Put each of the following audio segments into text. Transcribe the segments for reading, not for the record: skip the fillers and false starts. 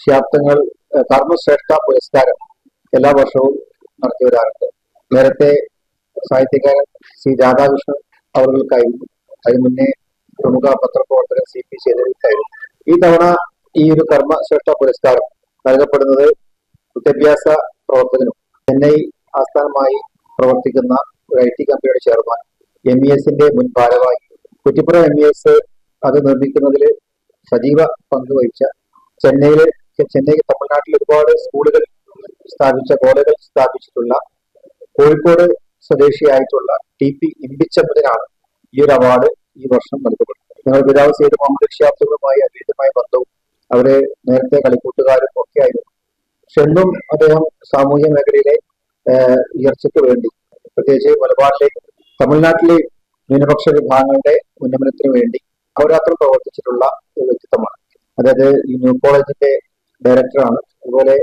ശാബ്ദങ്ങൾ കർമ്മശ്രേഷ്ഠ പുരസ്കാരം എല്ലാ വർഷവും നടത്തി വരാറുണ്ട്. നേരത്തെ സാഹിത്യകാരൻ സി രാധാകൃഷ്ണൻ അവർക്കായിരുന്നു, അതിന് മുന്നേ പ്രമുഖ പത്രപ്രവർത്തകൻ CP ശൈലജയ്ക്കായിരുന്നു. ഈ തവണ ഈ ഒരു കർമ്മശ്രേഷ്ഠ പുരസ്കാരം നൽകപ്പെടുന്നത് വിദ്യാഭ്യാസ പ്രവർത്തകനും ചെന്നൈ ആസ്ഥാനമായി പ്രവർത്തിക്കുന്ന ഒരു IT കമ്പനിയുടെ ചെയർമാൻ, MESന്റെ മുൻ ഭാരവാഹി, കുറ്റിപ്പുറം MES അത് നിർമ്മിക്കുന്നതിൽ സജീവ പങ്കുവഹിച്ച, ചെന്നൈക്ക് തമിഴ്നാട്ടിൽ ഒരുപാട് സ്കൂളുകൾ സ്ഥാപിച്ച, കോളേജുകൾ സ്ഥാപിച്ചിട്ടുള്ള, കോഴിക്കോട് സ്വദേശിയായിട്ടുള്ള TP ഇമ്പിച്ചമ്പതിനാണ് ഈ ഒരു അവാർഡ് ഈ വർഷം നൽകപ്പെടുന്നത്. ഞങ്ങൾ പിതാവ് സയ്യിദ് മുഹമ്മദ് ഷിഹാബുമായി അഭേദ്യമായ ബന്ധവും അവരെ നേരത്തെ കളിക്കൂട്ടുകാരും ഒക്കെ ആയിരുന്നു. പക്ഷെ എന്നും അദ്ദേഹം സാമൂഹ്യ മേഖലയിലെ ഉയർച്ചയ്ക്ക് വേണ്ടി, പ്രത്യേകിച്ച് മലബാറിലേക്ക് തമിഴ്നാട്ടിലെ ന്യൂനപക്ഷ വിഭാഗങ്ങളുടെ ഉന്നമനത്തിന് വേണ്ടി അഹോരാത്രം പ്രവർത്തിച്ചിട്ടുള്ള ഒരു വ്യക്തിത്വമാണ്. അതായത് ഈ ന്യൂ കോളേജിന്റെ ഡയറക്ടറാണ്. അതുപോലെ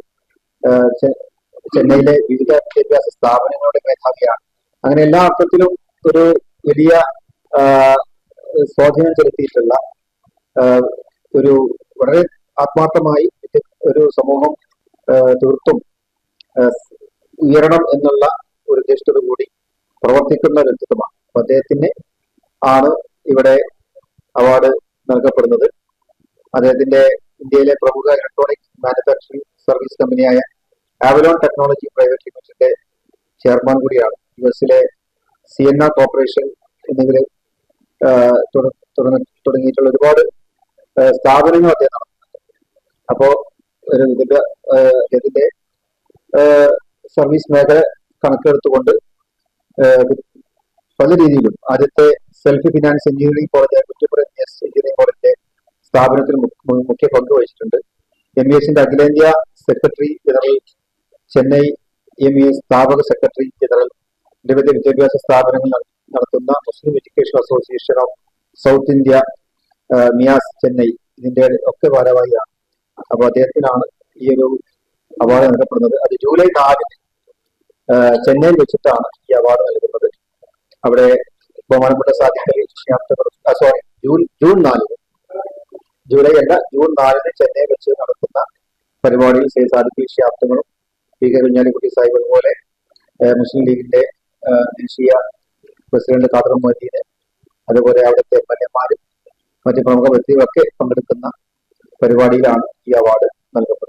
ചെന്നൈയിലെ വിവിധ വിദ്യാഭ്യാസ സ്ഥാപനങ്ങളുടെ മേധാവിയാണ്. അങ്ങനെ എല്ലാ അർത്ഥത്തിലും ഒരു വലിയ സ്വാധീനം ചെലുത്തിയിട്ടുള്ള ഒരു വളരെ ആത്മാർത്ഥമായി ഒരു സമൂഹം തീർത്തും ഉയരണം എന്നുള്ള ഒരു ഉദ്ദേശത്തോടു കൂടി പ്രവർത്തിക്കുന്ന വ്യക്തിത്വമാണ്. അപ്പൊ അദ്ദേഹത്തിന് ആണ് ഇവിടെ അവാർഡ് നൽകപ്പെടുന്നത്. അദ്ദേഹത്തിന്റെ ഇന്ത്യയിലെ പ്രമുഖ ഇലക്ട്രോണിക് മാനുഫാക്ചറിംഗ് സർവീസ് കമ്പനിയായ ആവലോൺ ടെക്നോളജി പ്രൈവറ്റ് ലിമിറ്റഡിന്റെ ചെയർമാൻ കൂടിയാണ്. US-ലെ CNR കോർപ്പറേഷൻ എന്നിവര് തുടങ്ങിയിട്ടുള്ള ഒരുപാട് സ്ഥാപനങ്ങൾ അദ്ദേഹം നടത്തുന്നുണ്ട്. അപ്പോ ഒരു അദ്ദേഹത്തിന്റെ സർവീസ് മേഖല കണക്കെടുത്തുകൊണ്ട് പല രീതിയിലും ആദ്യത്തെ self finance engineering college Kuttippuram engineering കോളേജിന്റെ സ്ഥാപനത്തിൽ മുഖ്യ പങ്ക് വഹിച്ചിട്ടുണ്ട്. MESന്റെ അഖിലേന്ത്യാ സെക്രട്ടറി ജനറൽ, ചെന്നൈ MES സ്ഥാപക സെക്രട്ടറി ജനറൽ, വിവിധ വിദ്യാഭ്യാസ സ്ഥാപനങ്ങൾ നടത്തുന്ന മുസ്ലിം education association of south India Miass Chennai, ഇതിന്റെ ഒക്കെ ഭാരവാഹിയാണ്. അപ്പൊ അദ്ദേഹത്തിനാണ് ഈ ഒരു അവാർഡ് നൽകപ്പെടുന്നത്. അത് ജൂലൈ 4-ന് ചെന്നൈയിൽ വെച്ചിട്ടാണ് ഈ അവാർഡ് നൽകുന്നത്. അവിടെ ബഹുമാനപ്പെട്ട ജൂൺ 4-ന്, ജൂലൈ അല്ല ജൂൺ 4-ന് ചെന്നൈയിൽ വെച്ച് നടക്കുന്ന പരിപാടിയിൽ സയ്യിദ് സാദിഖലി ശിഹാബ് PK കുഞ്ഞാലിക്കുട്ടി സാഹിബ്, അതുപോലെ മുസ്ലിം ലീഗിന്റെ ദേശീയ പ്രസിഡന്റ് ഖാദർ മൊയ്തീന്, അതുപോലെ അവിടുത്തെ MLA മാരും മറ്റ് പ്രമുഖ വ്യക്തികളൊക്കെ പങ്കെടുക്കുന്ന പരിപാടിയിലാണ് ഈ അവാർഡ് നൽകപ്പെടുന്നത്.